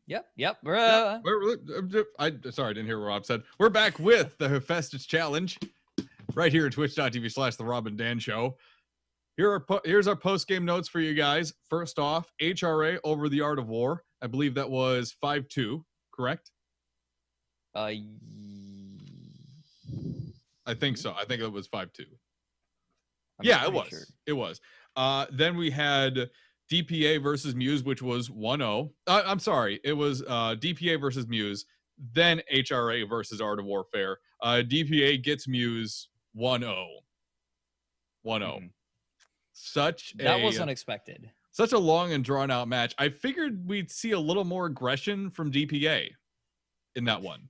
Yep. Sorry, I didn't hear what Rob said. We're back with the Hephaestus Challenge right here at twitch.tv/the Rob and Dan Show. Here's our post-game notes for you guys. First off, HRA over the Art of War. I believe that was 5-2, correct? I think so. I think it was 5-2. Yeah, it was. Sure. It was. Then we had DPA versus Muse, which was 1-0. I'm sorry. It was DPA versus Muse, then HRA versus Art of Warfare. DPA gets Muse 1-0. 1-0. That was unexpected. Such a long and drawn out match. I figured we'd see a little more aggression from DPA in that one.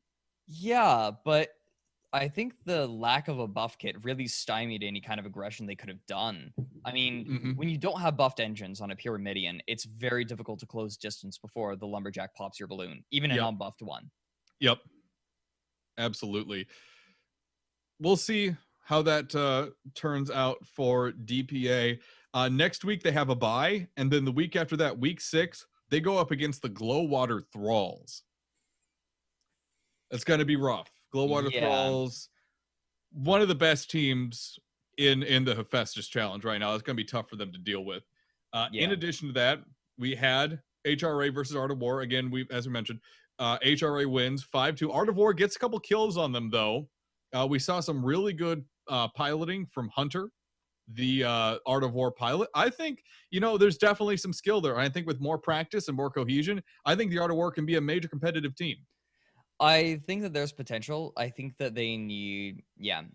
Yeah, but I think the lack of a buff kit really stymied any kind of aggression they could have done. I mean, when you don't have buffed engines on a Pyramidion, it's very difficult to close distance before the Lumberjack pops your balloon, even an unbuffed one. Yep. Absolutely. We'll see how that turns out for DPA. Next week, they have a bye, and then the week after that, week 6, they go up against the Glowwater Thralls. It's going to be rough. Glowwater Thralls, one of the best teams in the Hephaestus Challenge right now. It's going to be tough for them to deal with. In addition to that, we had HRA versus Art of War. Again, as we mentioned, HRA wins 5-2. Art of War gets a couple kills on them, though. We saw some really good piloting from Hunter, the Art of War pilot. I think, there's definitely some skill there. I think with more practice and more cohesion, I think the Art of War can be a major competitive team. I think that there's potential. I think that they need,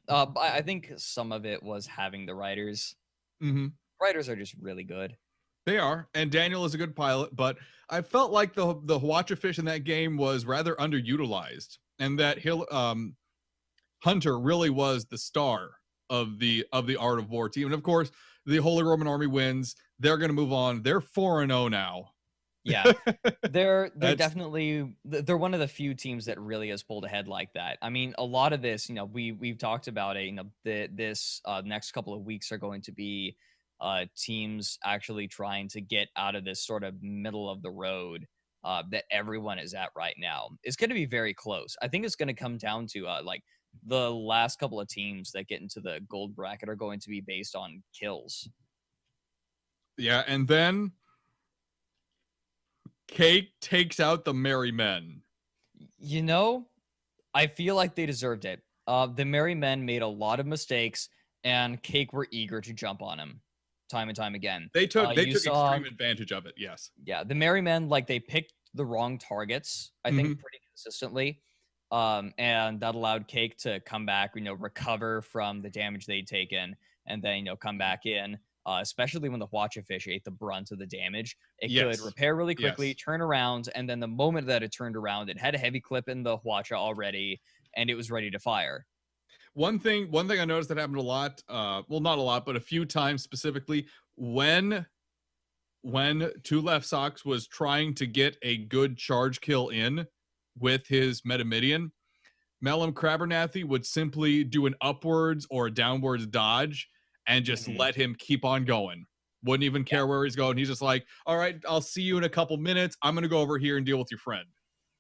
I think some of it was having the writers. Writers are just really good. They are, and Daniel is a good pilot, but I felt like the Hwachafish in that game was rather underutilized, and that Hunter really was the star of the Art of War team. And of course, the Holy Roman Army wins. They're going to move on. They're 4-0 now. Yeah, they're definitely, they're one of the few teams that really has pulled ahead like that. I mean, a lot of this, we've talked about it. This next couple of weeks are going to be teams actually trying to get out of this sort of middle of the road that everyone is at right now. It's going to be very close. I think it's going to come down to the last couple of teams that get into the gold bracket are going to be based on kills. Yeah, and then Cake takes out the Merry Men. I feel like they deserved it. The Merry Men made a lot of mistakes, and Cake were eager to jump on him time and time again. They took extreme advantage of it, yes. Yeah, the Merry Men, they picked the wrong targets, I think, pretty consistently. And that allowed Cake to come back, recover from the damage they'd taken, and then, come back in. Especially when the Hwachafish ate the brunt of the damage. It could repair really quickly, turn around, and then the moment that it turned around, it had a heavy clip in the Hwacha already, and it was ready to fire. One thing I noticed that happened a lot, well, not a lot, but a few times specifically, when Two Left Socks was trying to get a good charge kill in with his Metamidian, Mellum Crabernathy would simply do an upwards or a downwards dodge and just let him keep on going. Wouldn't even care where he's going. He's just like, all right, I'll see you in a couple minutes. I'm going to go over here and deal with your friend.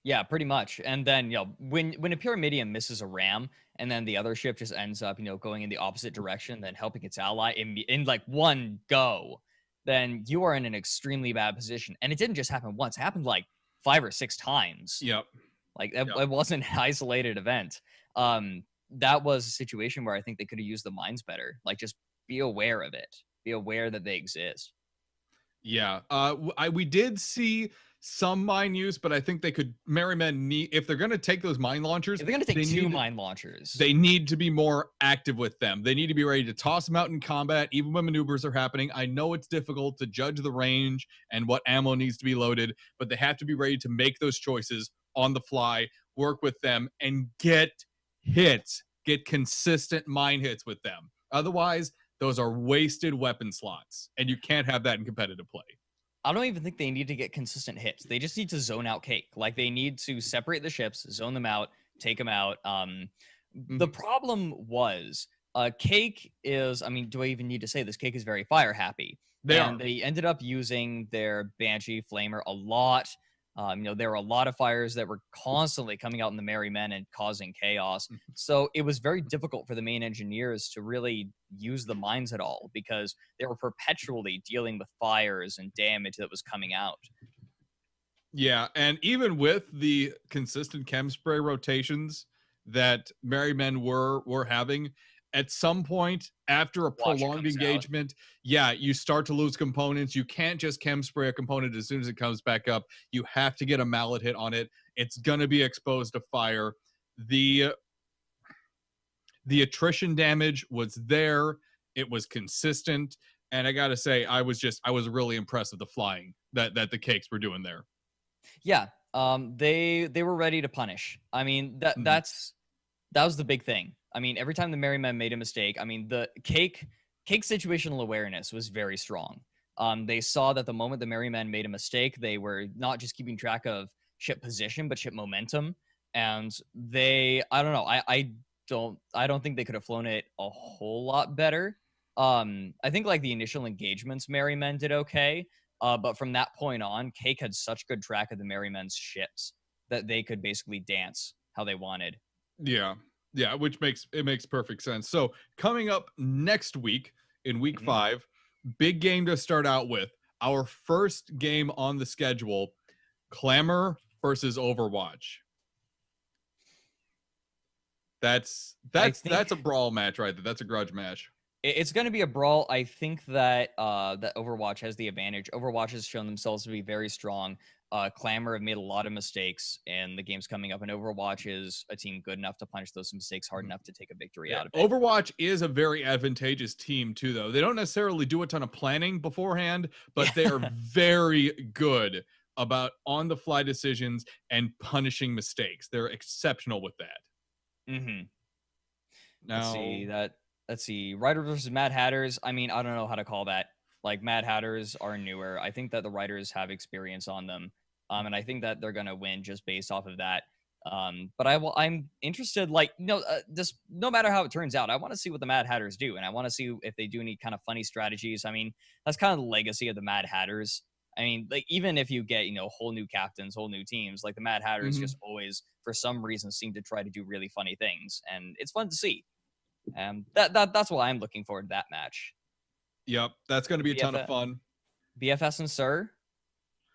Yeah, pretty much. And then, when a Pyramidion misses a ram and then the other ship just ends up, going in the opposite direction, then helping its ally in one go, then you are in an extremely bad position. And it didn't just happen once. It happened 5 or 6 times. Yep. It wasn't an isolated event. That was a situation where I think they could have used the mines better. Just be aware of it. Be aware that they exist. Yeah. We did see some mine use, but I think they could, Merry Men need, if they're going to take those mine launchers, if they're going to take 2 mine launchers, they need to be more active with them. They need to be ready to toss them out in combat, even when maneuvers are happening. I know it's difficult to judge the range and what ammo needs to be loaded, but they have to be ready to make those choices on the fly, work with them, and get hits, get consistent mine hits with them. Otherwise, those are wasted weapon slots, and you can't have that in competitive play. I don't even think they need to get consistent hits. They just need to zone out Cake. They need to separate the ships, zone them out, take them out. The problem was Cake is, do I even need to say this? Cake is very fire happy. They ended up using their Banshee Flamer a lot. There were a lot of fires that were constantly coming out in the Merry Men and causing chaos. So it was very difficult for the main engineers to really use the mines at all because they were perpetually dealing with fires and damage that was coming out. Yeah, and even with the consistent chem spray rotations that Merry Men were having, at some point after a prolonged engagement, yeah, you start to lose components. You can't just chem spray a component as soon as it comes back up. You have to get a mallet hit on it. It's gonna be exposed to fire. The attrition damage was there. It was consistent, and I gotta say, I was really impressed with the flying that the cakes were doing there. Yeah, they were ready to punish. I mean, that was the big thing. I mean, every time the Merry Men made a mistake, I mean, the cake situational awareness was very strong. They saw that the moment the Merry Men made a mistake, they were not just keeping track of ship position, but ship momentum. And I don't know, I don't think they could have flown it a whole lot better. I think like the initial engagements, Merry Men did okay. But from that point on, Cake had such good track of the Merry Men's ships that they could basically dance how they wanted. Yeah, which makes perfect sense. So coming up next week in week 5, big game to start out with. Our first game on the schedule, Clamor versus Overwatch. That's a brawl match right there. That's a grudge match. It's going to be a brawl. I think that that Overwatch has the advantage. Overwatch has shown themselves to be very strong. Clamor have made a lot of mistakes in the games coming up, and Overwatch is a team good enough to punish those mistakes hard enough to take a victory out of it. Overwatch is a very advantageous team too, though. They don't necessarily do a ton of planning beforehand, but they are very good about on-the-fly decisions and punishing mistakes. They're exceptional with that. Now, let's see. Writer versus Mad Hatters. I mean, I don't know how to call that. Like, Mad Hatters are newer. I think that the writers have experience on them. And I think that they're going to win just based off of that. But I'm interested, like, just no matter how it turns out, I want to see what the Mad Hatters do. And I want to see if they do any kind of funny strategies. I mean, that's kind of the legacy of the Mad Hatters. I mean, like, even if you get, whole new captains, whole new teams, like the Mad Hatters just always, for some reason, seem to try to do really funny things. And it's fun to see. That's why I'm looking forward to that match. Yep, that's going to be a ton of fun. BFS and Sir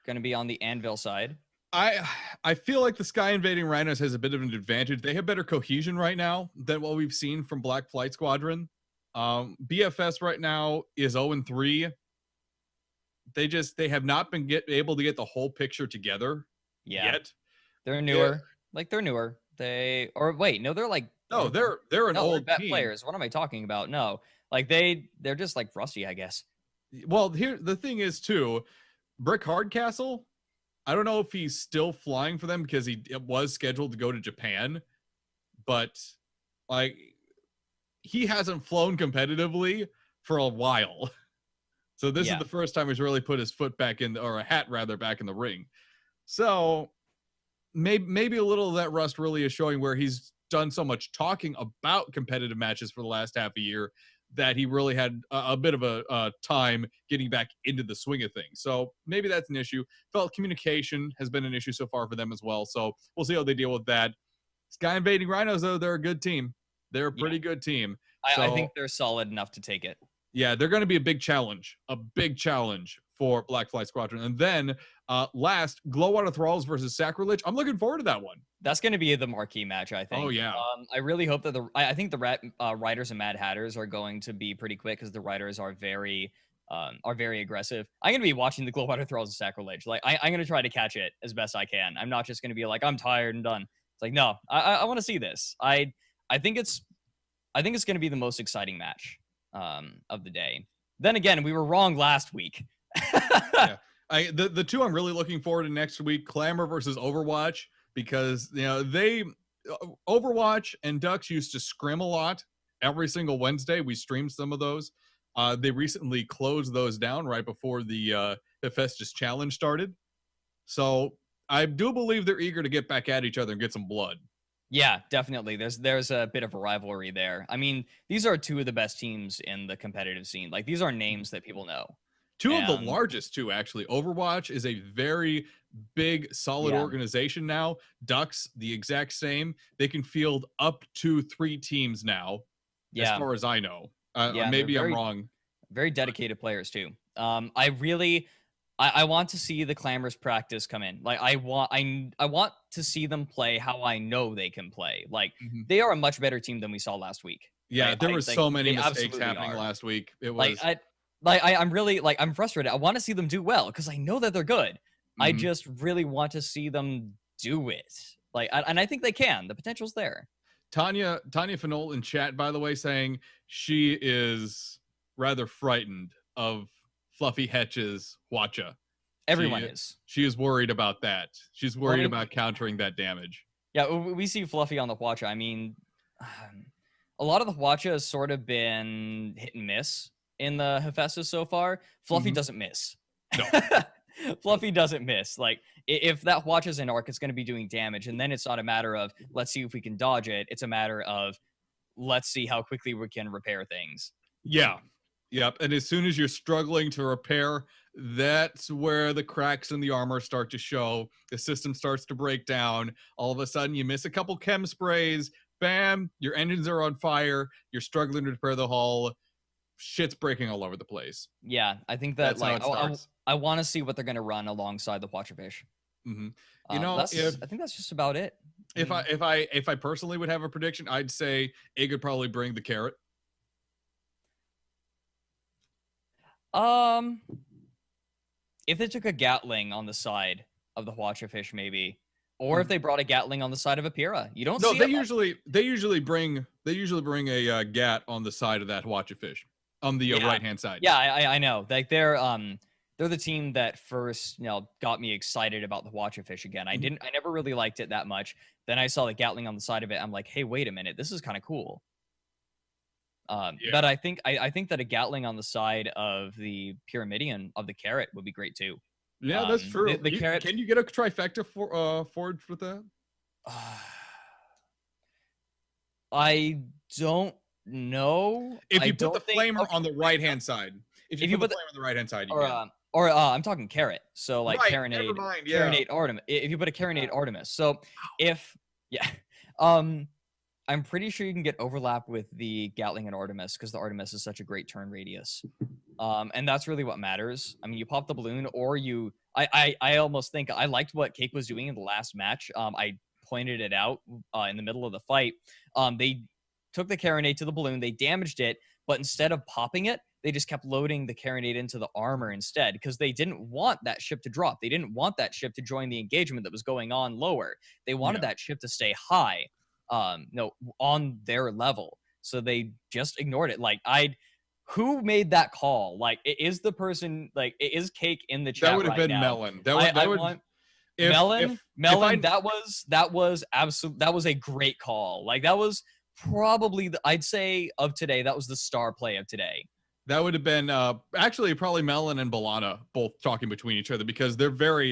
going to be on the Anvil side. I feel like the Sky Invading Rhinos has a bit of an advantage. They have better cohesion right now than what we've seen from Black Flight Squadron. BFS right now is 0-3. They have not been able to get the whole picture together yet. They're newer. They're newer. They're like they're an old team. Players. What am I talking about? No, like they're just like rusty, I guess. Well, here the thing is too, Brick Hardcastle. I don't know if he's still flying for them because he was scheduled to go to Japan, but like he hasn't flown competitively for a while. So this is the first time he's really put his foot back in, or a hat rather, back in the ring. So maybe a little of that rust really is showing where he's done so much talking about competitive matches for the last half a year that he really had a bit of a time getting back into the swing of things. So maybe that's an issue. Felt communication has been an issue so far for them as well. So we'll see how they deal with that. Sky Invading Rhinos, though, they're a good team. They're a pretty good team. I think they're solid enough to take it. Yeah, they're going to be a big challenge for Black Flight Squadron. And then last, Glowwater Thralls versus Sacrilege. I'm looking forward to that one. That's going to be the marquee match, I think. Oh, yeah. I really hope that I think the Riders and Mad Hatters are going to be pretty quick because the Riders are very aggressive. I'm going to be watching the Glowwater Thralls and Sacrilege. Like, I'm going to try to catch it as best I can. I'm not just going to be like, I'm tired and done. It's like, no, I want to see this. I think it's going to be the most exciting match of the day. Then again, we were wrong last week. Yeah. The two I'm really looking forward to next week, Clamor versus Overwatch, because Overwatch and Ducks used to scrim a lot every single Wednesday. We streamed some of those. They recently closed those down right before the Hephaestus challenge started. So I do believe they're eager to get back at each other and get some blood. Yeah, definitely. There's a bit of a rivalry there. I mean, these are two of the best teams in the competitive scene. Like, these are names that people know. Two of the largest, too, actually. Overwatch is a very big, solid organization now. Ducks, the exact same. They can field up to 3 teams now, as far as I know. Maybe I'm wrong. Very dedicated players too. I want to see the Clamors practice come in. Like I want to see them play how I know they can play. Like they are a much better team than we saw last week. Yeah, right? There were so many mistakes happening last week. It was I'm really like I'm frustrated. I want to see them do well because I know that they're good. I just really want to see them do it. Like and I think they can. The potential's there. Tanya Fanol in chat, by the way, saying she is rather frightened of Fluffy Hetch's Hwacha. Everyone is. She is worried about that. She's worried about countering that damage. Yeah, we see Fluffy on the Hwacha. I mean, a lot of the Hwacha has sort of been hit and miss in the Hephaestus so far. Fluffy doesn't miss. No. Fluffy doesn't miss. Like, if that Hwacha's in arc, it's going to be doing damage. And then it's not a matter of, let's see if we can dodge it. It's a matter of, let's see how quickly we can repair things. Yeah. Yep. And as soon as you're struggling to repair, that's where the cracks in the armor start to show. The system starts to break down. All of a sudden, you miss a couple chem sprays. Bam, your engines are on fire. You're struggling to repair the hull. Shit's breaking all over the place. Yeah, I think that I want to see what they're going to run alongside the Hwachafish. You know, I think that's just about it. If I personally would have a prediction, I'd say it could probably bring the carrot. If they took a Gatling on the side of the Hwachafish, maybe, or if they brought a Gatling on the side of a Pira, you don't. No, see they usually bring a Gat on the side of that Hwachafish on the right hand side. Yeah, I know. Like they're the team that first got me excited about the Hwachafish again. I never really liked it that much. Then I saw the Gatling on the side of it. I'm like, hey, wait a minute, this is kind of cool. But I think that a Gatling on the side of the Pyramidion of the carrot would be great too. Yeah, that's true. The carrot. Can you get a trifecta forged with that? I don't know. If you put the flamer on the right hand side, if you put the flamer on the right hand side, I'm talking carrot. So like Carinate Artemis. If you put a Carinate Artemis, so I'm pretty sure you can get overlap with the Gatling and Artemis because the Artemis is such a great turn radius. And that's really what matters. I mean, you pop the balloon or I almost think I liked what Cake was doing in the last match. I pointed it out in the middle of the fight. They took the Carinate to the balloon. They damaged it, but instead of popping it, they just kept loading the Carinate into the armor instead because they didn't want that ship to drop. They didn't want that ship to join the engagement that was going on lower. They wanted that ship to stay high. On their level, so they just ignored it. Like who made that call? Like it is the person, like it is Cake in the chat. That would have been Melon. Melon. That was a great call. Like that was probably I'd say of today, that was the star play of today. That would have been actually probably Melon and Balana both talking between each other because they're very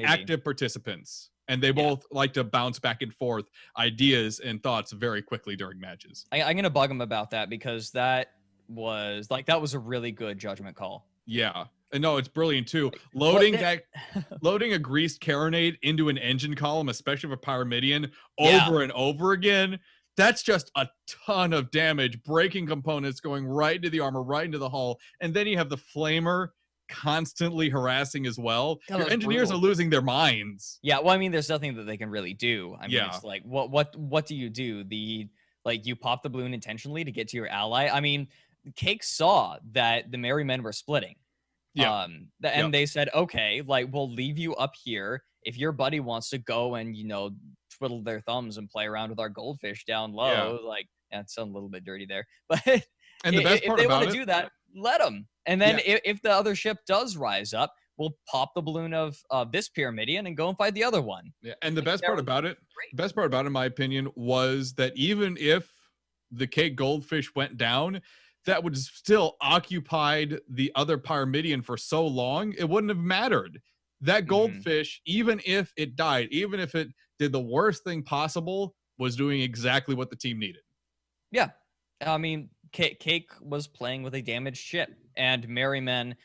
active participants. And they both like to bounce back and forth ideas and thoughts very quickly during matches. I'm going to bug him about that because that was a really good judgment call. Yeah. And no, it's brilliant too. Loading a greased Carinate into an engine column, especially for Pyramidion, over and over again. That's just a ton of damage. Breaking components going right into the armor, right into the hull. And then you have the Flamer constantly harassing as well. Your engineers are losing their minds. Yeah, well, I mean, there's nothing that they can really do. I mean, it's like, what do you do? You pop the balloon intentionally to get to your ally. I mean, Cake saw that the Merry Men were splitting. And they said, okay, like we'll leave you up here. If your buddy wants to go and twiddle their thumbs and play around with our goldfish down low, that sounds a little bit dirty there, but and the best part if they want to do that, let them. And then if the other ship does rise up, we'll pop the balloon of this Pyramidion and go and fight the other one. Yeah, and the best part about it, in my opinion, was that even if the Cake Goldfish went down, that would still occupied the other Pyramidion for so long, it wouldn't have mattered. That goldfish, even if it died, even if it did the worst thing possible, was doing exactly what the team needed. Yeah. I mean, Cake was playing with a damaged ship, and Merry Men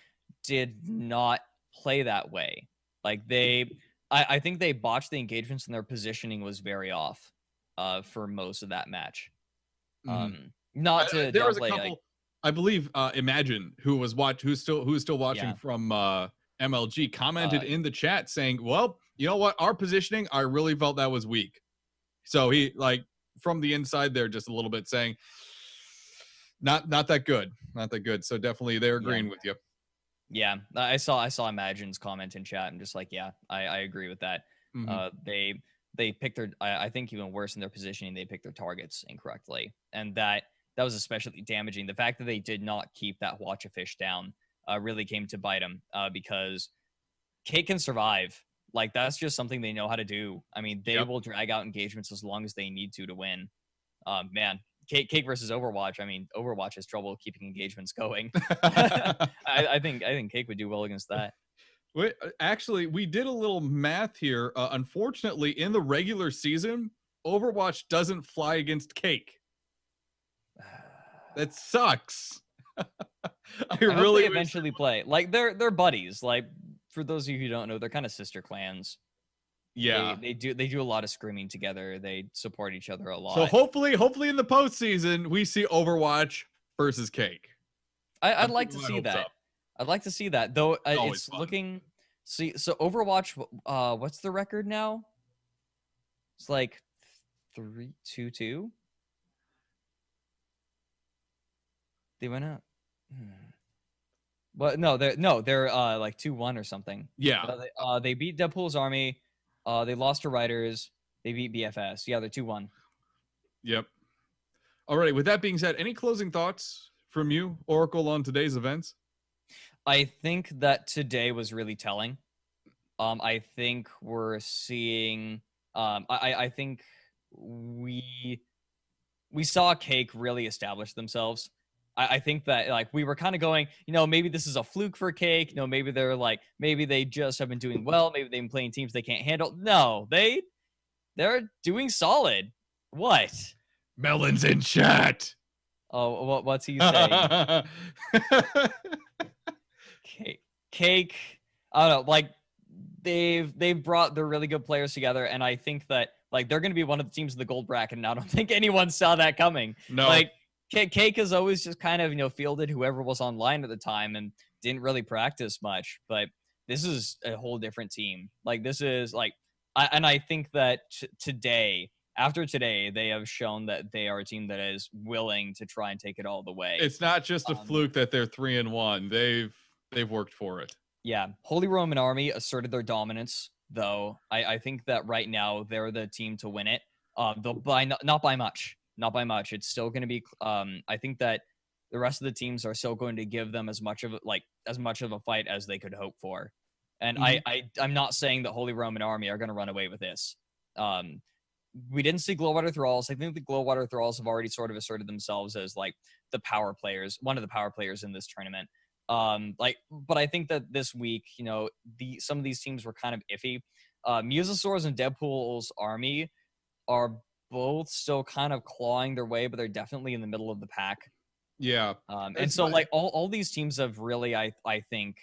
did not play that way. Like I think they botched the engagements and their positioning was very off for most of that match. Not to There was a downplay, couple. like, I believe Imagine, who's still watching yeah, from MLG, commented uh, in the chat saying, "Well, you know what? Our positioning, I really felt that was weak." So he, like, from the inside there, just a little bit saying, not that good, not that good. So definitely they're yeah, agreeing with you. yeah. I saw Imagine's comment in chat. I'm just like, yeah, I agree with that. Mm-hmm. They picked their, I think even worse in their positioning, they picked their targets incorrectly, and that was especially damaging. The fact that they did not keep that watch a fish down really came to bite them because Cake can survive. Like, that's just something they know how to do. I mean, they Yep. will drag out engagements as long as they need to win. Man, Cake versus Overwatch. I mean, Overwatch has trouble keeping engagements going. I think Cake would do well against that. Wait, actually, we did a little math here. Unfortunately, in the regular season, Overwatch doesn't fly against Cake. That sucks. I hope really they wish eventually play. Like, they're buddies. Like, for those of you who don't know, they're kind of sister clans. Yeah. They do a lot of screaming together. They support each other a So lot. hopefully in the postseason, we see Overwatch versus Cake. I'd like to see that. So. I'd like to see that, though. It's fun. looking. See, so Overwatch. What's the record now? It's like 3-2-2. They went out. But they're like 2-1 or something. Yeah. They beat Deadpool's army. They lost to Riders. They beat BFS. Yeah, they're 2-1. Yep. Alrighty. With that being said, any closing thoughts from you, Oracle, on today's events? I think that today was really telling. I think we're seeing. I think we saw Cake really establish themselves. I think that, like, we were kind of going, maybe this is a fluke for Cake. Maybe they're like, maybe they just have been doing well. Maybe they've been playing teams they can't handle. No, they're doing solid. What? Melon's in chat. Oh, what's he saying? Cake. I don't know. Like, they've brought the really good players together, and I think that, like, they're going to be one of the teams in the gold bracket, and I don't think anyone saw that coming. No. Like, Cake has always just kind of, fielded whoever was online at the time and didn't really practice much. But this is a whole different team. Like, this is like, I think that after today, they have shown that they are a team that is willing to try and take it all the way. It's not just a fluke that they're 3-1. They've worked for it. Yeah. Holy Roman Army asserted their dominance, though. I think that right now they're the team to win it. Not by much. Not by much. It's still going to be. I think that the rest of the teams are still going to give them as much of a fight as they could hope for. And I'm not saying that Holy Roman Army are going to run away with this. We didn't see Glowwater Thralls. I think the Glowwater Thralls have already sort of asserted themselves as, like, the power players, one of the power players in this tournament. But I think that this week, some of these teams were kind of iffy. Musosaur's and Deadpool's army are both still kind of clawing their way, but they're definitely in the middle of the pack. Yeah. And so, like, all these teams have really, I think,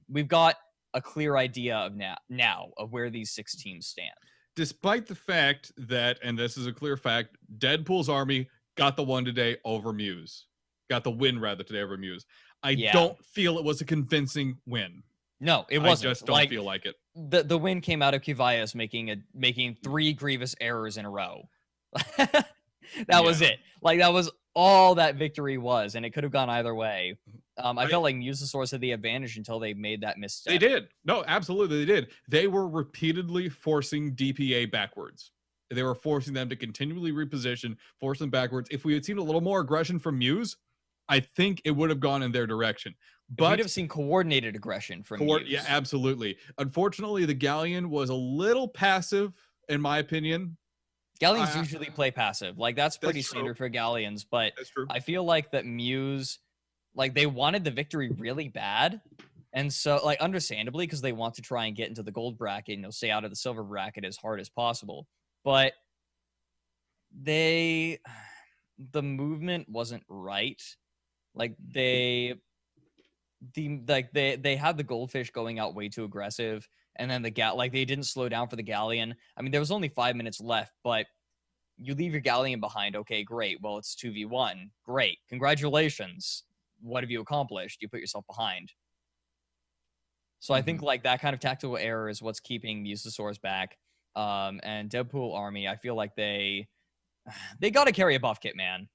we've got a clear idea of now of where these 6 teams stand. Despite the fact that, and this is a clear fact, Deadpool's army got the win today over Muse. Got the win, rather, today over Muse. I don't feel it was a convincing win. No, it wasn't. I just don't feel like it. The win came out of Kivias making 3 grievous errors in a row. That was it. Like, that was all that victory was, and it could have gone either way. I felt like Musosaurus had the advantage until they made that misstep. They did. No, absolutely they did. They were repeatedly forcing DPA backwards. They were forcing them to continually reposition, force them backwards. If we had seen a little more aggression from Muse, I think it would have gone in their direction. But we'd have seen coordinated aggression from Muse. Yeah, absolutely. Unfortunately, the Galleon was a little passive, in my opinion. Galleons usually play passive. Like, that's pretty standard for Galleons. But I feel like that Muse, like, they wanted the victory really bad. And so, like, understandably, because they want to try and get into the gold bracket, stay out of the silver bracket as hard as possible. But the movement wasn't right. Like, they had the goldfish going out way too aggressive. And then they didn't slow down for the galleon. I mean, there was only 5 minutes left, but you leave your galleon behind. Okay, great. Well, it's 2v1. Great. Congratulations. What have you accomplished? You put yourself behind. So I think like that kind of tactical error is what's keeping Musasaurus back. And Deadpool Army, I feel like they got to carry a buff kit, man.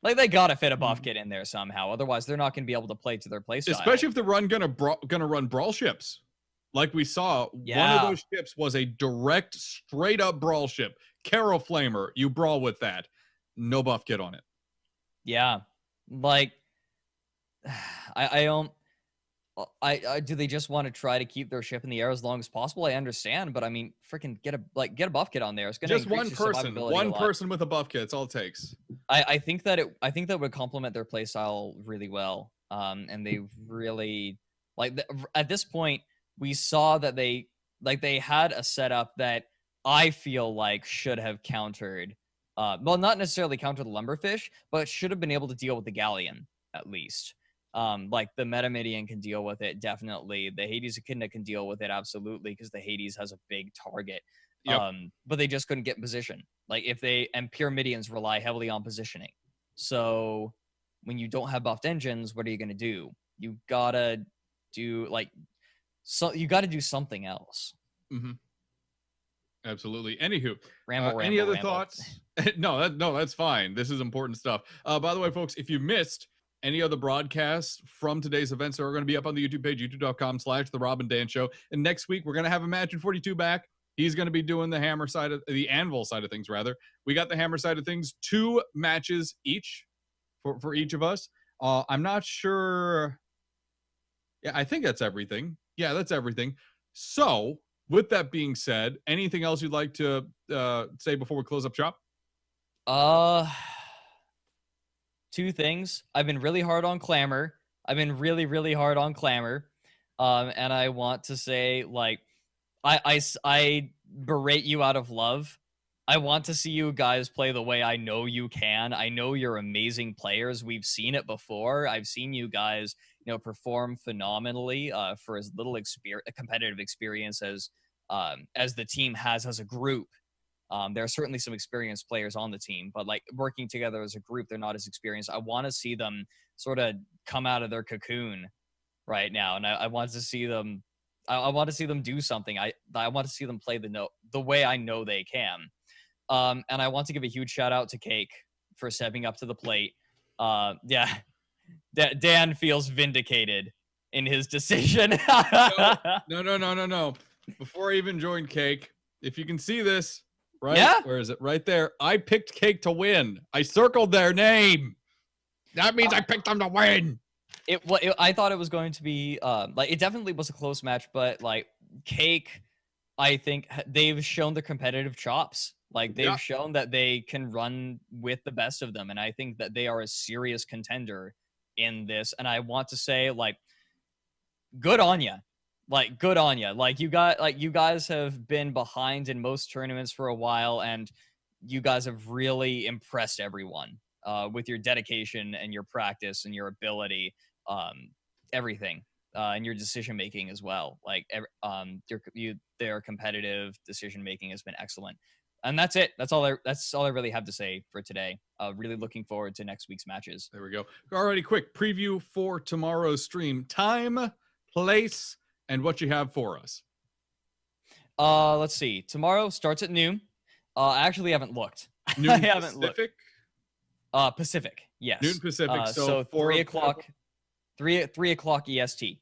Like, they got to fit a buff kit in there somehow. Otherwise, they're not going to be able to play to their play style. Especially if they're gonna run brawl ships. Like we saw, one of those ships was a direct, straight-up brawl ship. Carol Flamer, you brawl with that. No buff kit on it. Yeah. Like, I don't... do they just want to try to keep their ship in the air as long as possible? I understand, but I mean, freaking get a buff kit on there. It's gonna just one person with a buff kit. That's all it takes. I think that would complement their playstyle really well. And they really at this point we saw that they had a setup that I feel like should have countered. Well, not necessarily counter the Lumberfish, but should have been able to deal with the Galleon at least. Like the Metamidian can deal with it, definitely. The Hades Echidna can deal with it, absolutely, because the Hades has a big target. Yep. But they just couldn't get in position. Like and Pyramidians rely heavily on positioning. So when you don't have buffed engines, what are you gonna do? You gotta do something else. Mm-hmm. Absolutely. Anywho, ramble, any other ramble. thoughts? No, that's fine. This is important stuff. By the way, folks, if you missed any other broadcasts from today's events, are going to be up on the YouTube page, youtube.com/The Rob and Dan Show. And next week, we're going to have Imagine 42 back. He's going to be doing the anvil side of things, rather. We got the hammer side of things, 2 matches each for each of us. I'm not sure. Yeah, I think that's everything. Yeah, that's everything. So, with that being said, anything else you'd like to say before we close up shop? 2 things. I've been really hard on Clamor. And I want to say, like, I berate you out of love. I want to see you guys play the way I know you can. I know you're amazing players. We've seen it before. I've seen you guys, perform phenomenally for as little competitive experience as the team has as a group. There are certainly some experienced players on the team, but like working together as a group, they're not as experienced. I want to see them sort of come out of their cocoon right now, and I want to see them. I want to see them do something. I want to see them play the way I know they can. And I want to give a huge shout out to Cake for stepping up to the plate. Yeah, Dan feels vindicated in his decision. No. Before I even joined Cake, if you can see this. Right? Yeah. Where is it? Right there. I picked Cake to win. I circled their name. That means I picked them to win. I thought it was going to be it definitely was a close match, but like Cake, I think they've shown the competitive chops. Like they've shown that they can run with the best of them, and I think that they are a serious contender in this. And I want to say, like, good on you. Like, good on you. Like, you guys have been behind in most tournaments for a while, and you guys have really impressed everyone with your dedication and your practice and your ability, everything, and your decision making as well. Like, their competitive decision making has been excellent. And that's it. That's all I really have to say for today. Really looking forward to next week's matches. There we go. Alrighty, quick preview for tomorrow's stream. Time, place, and what you have for us. Let's see. Tomorrow starts at noon. I actually haven't looked. Noon I haven't Pacific? Looked. Pacific, yes. Noon Pacific. So 3 o'clock. 3 o'clock EST.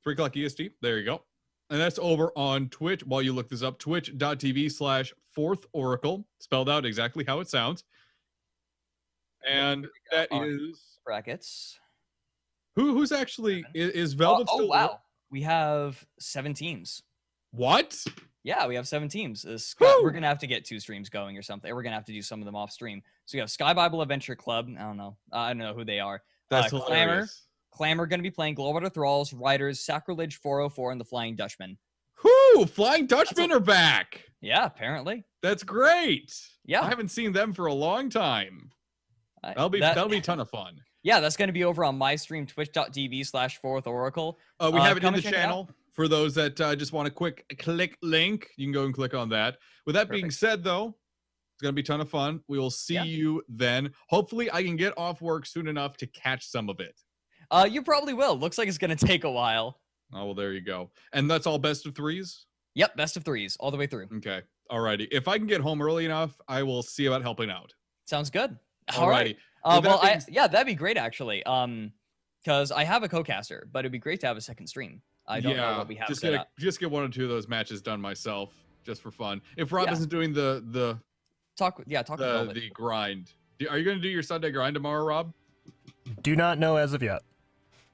3 o'clock EST. There you go. And that's over on Twitch. While you look this up, twitch.tv/Fourth Oracle, spelled out exactly how it sounds. And that is brackets. Who's actually is Velvet still? Oh wow. We have 7 teams. What? Yeah, we have 7 teams. We're going to have to get 2 streams going or something. We're going to have to do some of them off stream. So we have Sky Bible Adventure Club. I don't know who they are. That's hilarious. Clamor going to be playing Globetrotter Thralls, Riders, Sacrilege 404, and the Flying Dutchman. Whoo! Flying Dutchmen are back. Yeah, apparently. That's great. Yeah. I haven't seen them for a long time. That'll be a ton of fun. Yeah, that's going to be over on my stream, twitch.tv/Fourth Oracle. We have it in the channel For those that just want a quick click link, you can go and click on that. With that being said, though, it's going to be a ton of fun. We will see you then. Hopefully, I can get off work soon enough to catch some of it. You probably will. Looks like it's going to take a while. Oh, well, there you go. And that's all best of threes? Yep, best of threes, all the way through. Okay. Alrighty. If I can get home early enough, I will see about helping out. Sounds good. Alrighty. That'd be great, actually. Because I have a co-caster, but it'd be great to have a second stream. I don't know what we have set up. Just get 1 or 2 of those matches done myself, just for fun. If Rob isn't doing the grind. Are you going to do your Sunday grind tomorrow, Rob? Do not know as of yet.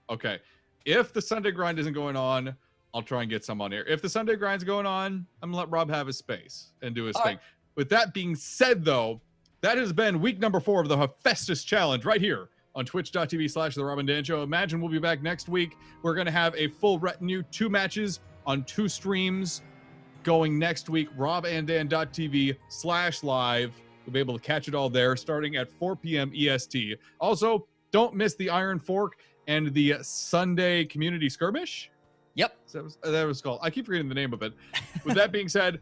Okay. If the Sunday grind isn't going on, I'll try and get some on here. If the Sunday grind's going on, I'm going to let Rob have his space and do his thing. Right. With that being said, though, that has been week number 4 of the Hephaestus Challenge right here on twitch.tv/The Rob and Dan Show. Imagine we'll be back next week. We're going to have a full retinue, 2 matches on 2 streams going next week. robanddan.tv/live. We'll be able to catch it all there starting at 4 p.m. EST. Also, don't miss the Iron Fork and the Sunday Community Skirmish. Yep. That was called. I keep forgetting the name of it. With that being said,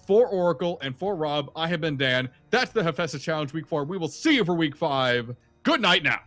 for Oracle and for Rob, I have been Dan. That's the Hephaestus Challenge week 4. We will see you for week 5. Good night now.